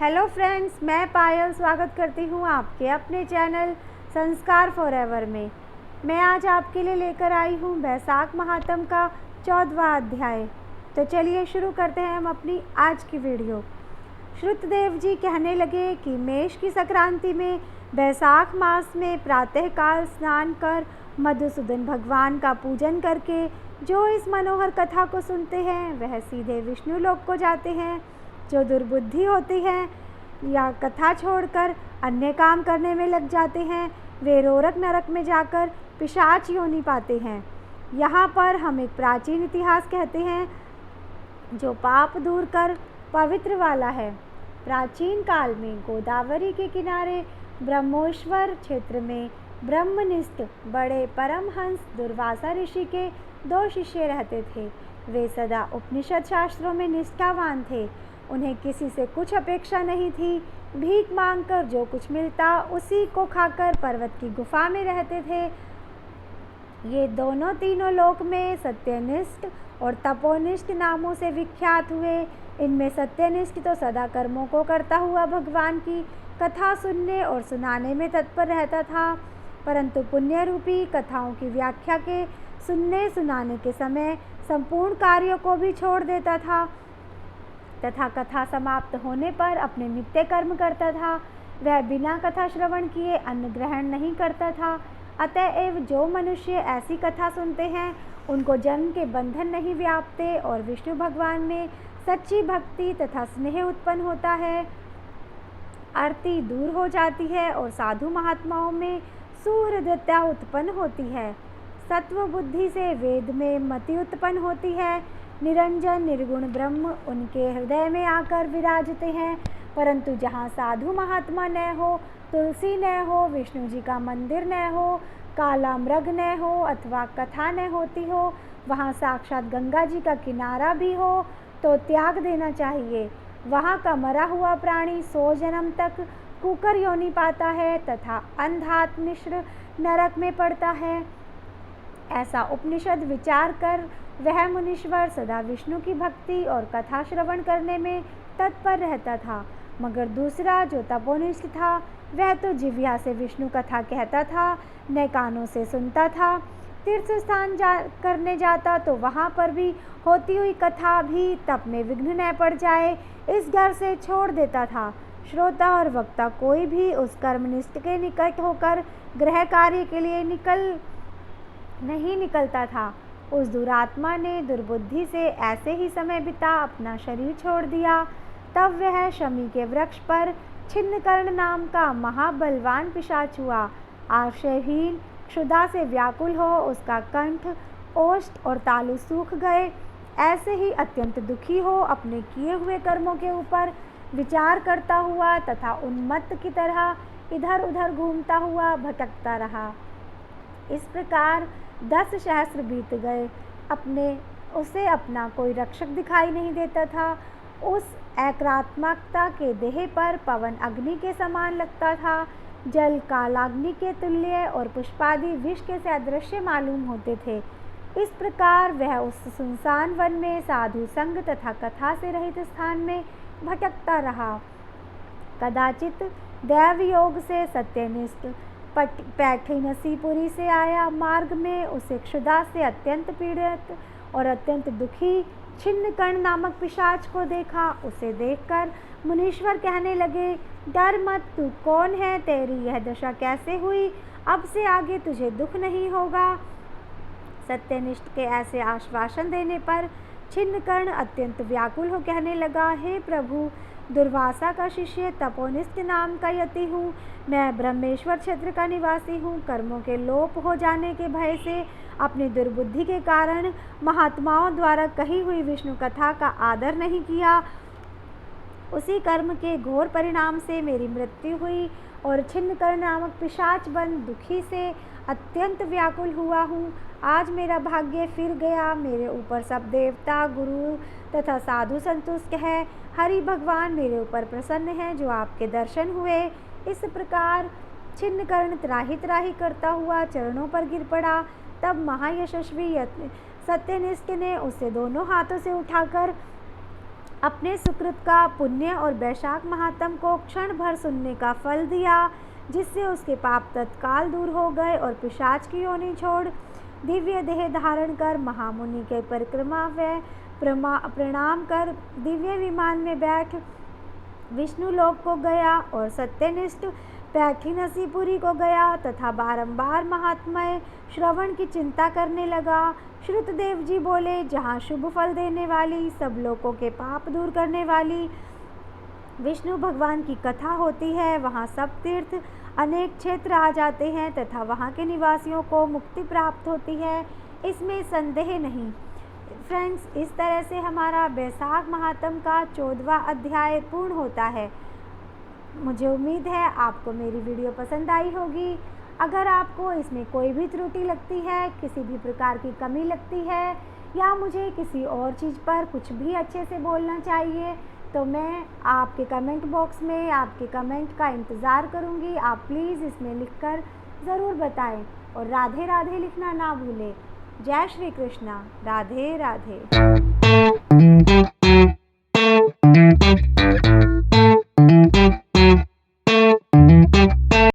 Hello friends, मैं पायल स्वागत करती हूँ आपके अपने चैनल संस्कार फॉरएवर में। मैं आज आपके लिए लेकर आई हूँ बैसाख महात्म का 14वां अध्याय। तो चलिए शुरू करते हैं हम अपनी आज की वीडियो। श्रुतदेव जी कहने लगे कि मेष की संक्रांति में बैसाख मास में प्रातःकाल स्नान कर मधुसूदन भगवान का पूजन करके जो इस मनोहर कथा को सुनते हैं वह सीधे विष्णु लोक को जाते हैं। जो दुर्बुद्धि होती है या कथा छोड़कर अन्य काम करने में लग जाते हैं वे रोरक नरक में जाकर पिशाच योनि पाते हैं। यहाँ पर हम एक प्राचीन इतिहास कहते हैं जो पाप दूर कर पवित्र वाला है। प्राचीन काल में गोदावरी के किनारे ब्रह्मोश्वर क्षेत्र में ब्रह्मनिष्ठ बड़े परमहंस दुर्वासा ऋषि के 2 शिष्य रहते थे। वे सदा उपनिषद शास्त्रों में निष्ठावान थे। उन्हें किसी से कुछ अपेक्षा नहीं थी। भीख मांगकर जो कुछ मिलता उसी को खाकर पर्वत की गुफा में रहते थे। ये दोनों तीनों लोक में सत्यनिष्ठ और तपोनिष्ठ नामों से विख्यात हुए। इनमें सत्यनिष्ठ तो सदा कर्मों को करता हुआ भगवान की कथा सुनने और सुनाने में तत्पर रहता था, परंतु पुण्य रूपी कथाओं की व्याख्या के सुनने सुनाने के समय संपूर्ण कार्यों को भी छोड़ देता था तथा कथा समाप्त होने पर अपने नित्य कर्म करता था। वह बिना कथा श्रवण किए अन्न ग्रहण नहीं करता था। अतएव जो मनुष्य ऐसी कथा सुनते हैं उनको जन्म के बंधन नहीं व्यापते और विष्णु भगवान में सच्ची भक्ति तथा स्नेह उत्पन्न होता है। आरती दूर हो जाती है और साधु महात्माओं में सुहृदता उत्पन्न होती है। सत्व बुद्धि से वेद में मति उत्पन्न होती है। निरंजन निर्गुण ब्रह्म उनके हृदय में आकर विराजते हैं। परंतु जहाँ साधु महात्मा न हो, तुलसी न हो, विष्णु जी का मंदिर न हो, काला मृग न हो अथवा कथा न होती हो, वहाँ साक्षात गंगा जी का किनारा भी हो तो त्याग देना चाहिए। वहाँ का मरा हुआ प्राणी 100 जन्म तक कुकर योनि पाता है तथा अंधात मिश्र नरक में पड़ता है। ऐसा उपनिषद विचार कर वह मुनीश्वर सदा विष्णु की भक्ति और कथा श्रवण करने में तत्पर रहता था। मगर दूसरा जो तपोनिष्ठ था वह तो जिह्वा से विष्णु कथा कहता था, न कानों से सुनता था। तीर्थ स्थान करने जाता तो वहाँ पर भी होती हुई कथा भी तप में विघ्न न पड़ जाए इस डर से छोड़ देता था। श्रोता और वक्ता कोई भी उस कर्मनिष्ठ के निकट होकर गृह कार्य के लिए नहीं निकलता था। उस दुरात्मा ने दुर्बुद्धि से ऐसे ही समय बिता अपना शरीर छोड़ दिया। तब वह शमी के वृक्ष पर छिन्नकर्ण नाम का महाबलवान पिशाच हुआ। आश्रयहीन क्षुधा से व्याकुल हो उसका कंठ, ओष्ठ और तालु सूख गए। ऐसे ही अत्यंत दुखी हो अपने किए हुए कर्मों के ऊपर विचार करता हुआ तथा उन्मत्त की तरह इधर उधर घूमता हुआ भटकता रहा। इस प्रकार 10 सहस्र बीत गए। उसे अपना कोई रक्षक दिखाई नहीं देता था। उस एकात्मकता के देह पर पवन अग्नि के समान लगता था, जल कालाग्नि के तुल्य और पुष्पादि विष के सदृश्य मालूम होते थे। इस प्रकार वह उस सुनसान वन में साधु संग तथा कथा से रहित स्थान में भटकता रहा। कदाचित दैव योग से सत्यनिष्ठ पैठी नसीपुरी से आया। मार्ग में उसे क्षुधा से अत्यंत पीड़ित और अत्यंत दुखी छिन्नकर्ण नामक पिशाच को देखा। उसे देखकर मुनीश्वर कहने लगे, डर मत, तू कौन है? तेरी यह दशा कैसे हुई? अब से आगे तुझे दुख नहीं होगा। सत्यनिष्ठ के ऐसे आश्वासन देने पर छिन्नकर्ण अत्यंत व्याकुल हो कहने लगा, हे प्रभु, दुर्वासा का शिष्य तपोनिष्ठ नाम का यति हूँ। मैं ब्रह्मेश्वर क्षेत्र का निवासी हूँ। कर्मों के लोप हो जाने के भय से अपनी दुर्बुद्धि के कारण महात्माओं द्वारा कही हुई विष्णु कथा का आदर नहीं किया। उसी कर्म के घोर परिणाम से मेरी मृत्यु हुई और छिन्नकर्ण नामक पिशाच बन दुखी से अत्यंत व्याकुल हुआ हूँ। आज मेरा भाग्य फिर गया। मेरे ऊपर सब देवता, गुरु तथा साधु संतुष्ट है। हरि भगवान मेरे ऊपर प्रसन्न हैं जो आपके दर्शन हुए। इस प्रकार छिन्नकर्ण त्राही त्राही करता हुआ चरणों पर गिर पड़ा। तब महायशस्वी सत्यनिष्ठ ने उसे दोनों हाथों से उठाकर अपने सुकृत का पुण्य और वैशाख महात्म को क्षण भर सुनने का फल दिया, जिससे उसके पाप तत्काल दूर हो गए और पिशाच की योनि छोड़ दिव्य देह धारण कर महामुनि के परिक्रमा व प्रणाम कर दिव्य विमान में बैठ विष्णु लोक को गया और सत्यनिष्ठ पैठीनसीपुरी को गया तथा बारंबार महात्मय श्रवण की चिंता करने लगा। श्रुतदेव जी बोले, जहाँ शुभ फल देने वाली, सब लोगों के पाप दूर करने वाली विष्णु भगवान की कथा होती है, वहाँ सब तीर्थ अनेक क्षेत्र आ जाते हैं तथा वहाँ के निवासियों को मुक्ति प्राप्त होती है, इसमें संदेह नहीं। फ्रेंड्स, इस तरह से हमारा वैशाख महात्म का 14वां अध्याय पूर्ण होता है। मुझे उम्मीद है आपको मेरी वीडियो पसंद आई होगी। अगर आपको इसमें कोई भी त्रुटि लगती है, किसी भी प्रकार की कमी लगती है या मुझे किसी और चीज़ पर कुछ भी अच्छे से बोलना चाहिए, तो मैं आपके कमेंट बॉक्स में आपके कमेंट का इंतज़ार करूंगी। आप प्लीज़ इसमें लिखकर ज़रूर बताएं और राधे राधे लिखना ना भूलें। जय श्री कृष्णा। राधे राधे।